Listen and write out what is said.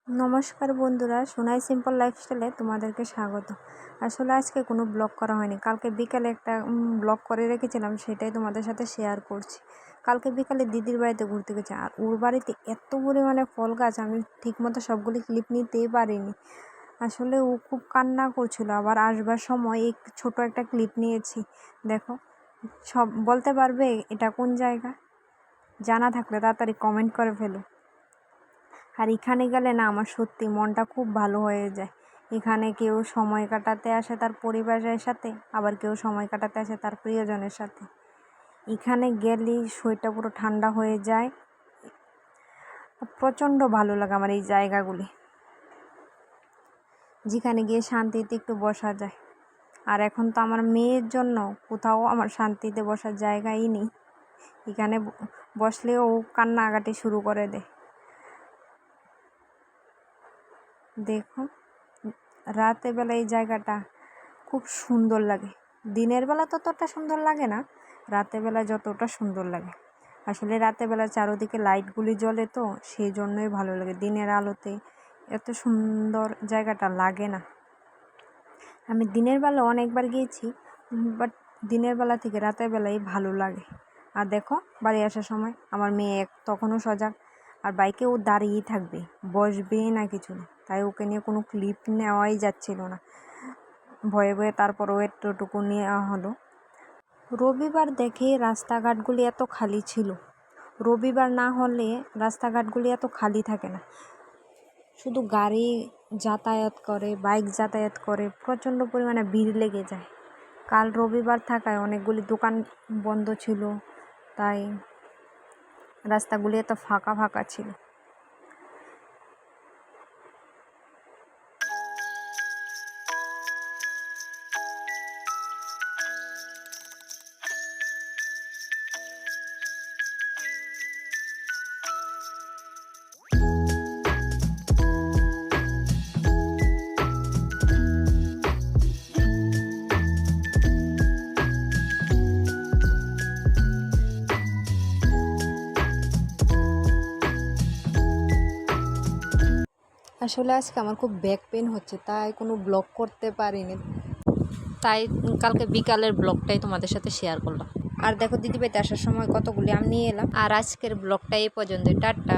নমস্কার বন্ধুরা, সোনাই সিম্পল লাইফস্টাইলে তোমাদেরকে স্বাগত। আসলে আজকে কোনো ব্লগ করা হয়নি। কালকে বিকালে একটা ব্লগ করে রেখেছিলাম, সেটাই তোমাদের সাথে শেয়ার করছি। কালকে বিকালে দিদির বাড়িতে ঘুরতে গেছি, আর ওর বাড়িতে এত পরিমাণে ফল গাছ, আমি ঠিকমতো সবগুলি ক্লিপ নিতেই পারিনি। আসলে ও খুব কান্না করছিল, আবার আসবার সময় এই ছোট একটা ক্লিপ নিয়েছি। দেখো, সব বলতে পারবে এটা কোন জায়গা? জানা থাকলে তাড়াতাড়ি কমেন্ট করে ফেলো। আর এখানে গেলে না আমার সত্যি মনটা খুব ভালো হয়ে যায়। এখানে কেউ সময় কাটাতে আসে তার পরিবারের সাথে, আবার কেউ সময় কাটাতে আসে তার প্রিয়জনের সাথে। এখানে গেলেই শরীরটা পুরো ঠান্ডা হয়ে যায়, প্রচণ্ড ভালো লাগে আমার এই জায়গাগুলি, যেখানে গিয়ে শান্তিতে একটু বসা যায়। আর এখন তো আমার মেয়ের জন্য কোথাও আমার শান্তিতে বসার জায়গাই নেই। এখানে বসলেও কান্নাকাটি শুরু করে দেয়। দেখো, রাতের বেলা এই জায়গাটা খুব সুন্দর লাগে। দিনের বেলা ততটা সুন্দর লাগে না, রাতের বেলা যতটা সুন্দর লাগে। আসলে রাতের বেলা চারদিকে লাইটগুলি জ্বলে, তো সেই জন্যই ভালো লাগে। দিনের আলোতে এত সুন্দর জায়গাটা লাগে না। আমি দিনের বেলা অনেকবার গিয়েছি, বাট দিনের বেলা থেকে রাতের বেলাই ভালো লাগে। আর দেখো, বাড়ি আসার সময় আমার মেয়ে তখনও সজাগ, আর বাইকে ও দাঁড়িয়েই থাকবে, বসবে না কিছু না। তাই ওকে নিয়ে কোনো ক্লিপ নেওয়াই যাচ্ছিল না, ভয়ে ভয়ে তারপরও একটুটুকু নেওয়া হলো। রবিবার দেখে রাস্তাঘাটগুলি এত খালি ছিল। রবিবার না হলে রাস্তাঘাটগুলি এত খালি থাকে না, শুধু গাড়ি যাতায়াত করে, বাইক যাতায়াত করে, প্রচণ্ড পরিমাণে ভিড় লেগে যায়। কাল রবিবার থাকায় অনেকগুলি দোকান বন্ধ ছিল, তাই রাস্তাগুলি এত ফাঁকা ফাঁকা ছিল। আসলে আজকে আমার খুব ব্যাক পেন হচ্ছে, তাই কোনো ব্লগ করতে পারিনি। তাই কালকে বিকালের ব্লগটাই তোমাদের সাথে শেয়ার করলাম। আর দেখো, দিদিবাড়িতে আসার সময় কতগুলি আম নিয়ে এলাম। আর আজকের ব্লগটা এই পর্যন্ত। টাটা।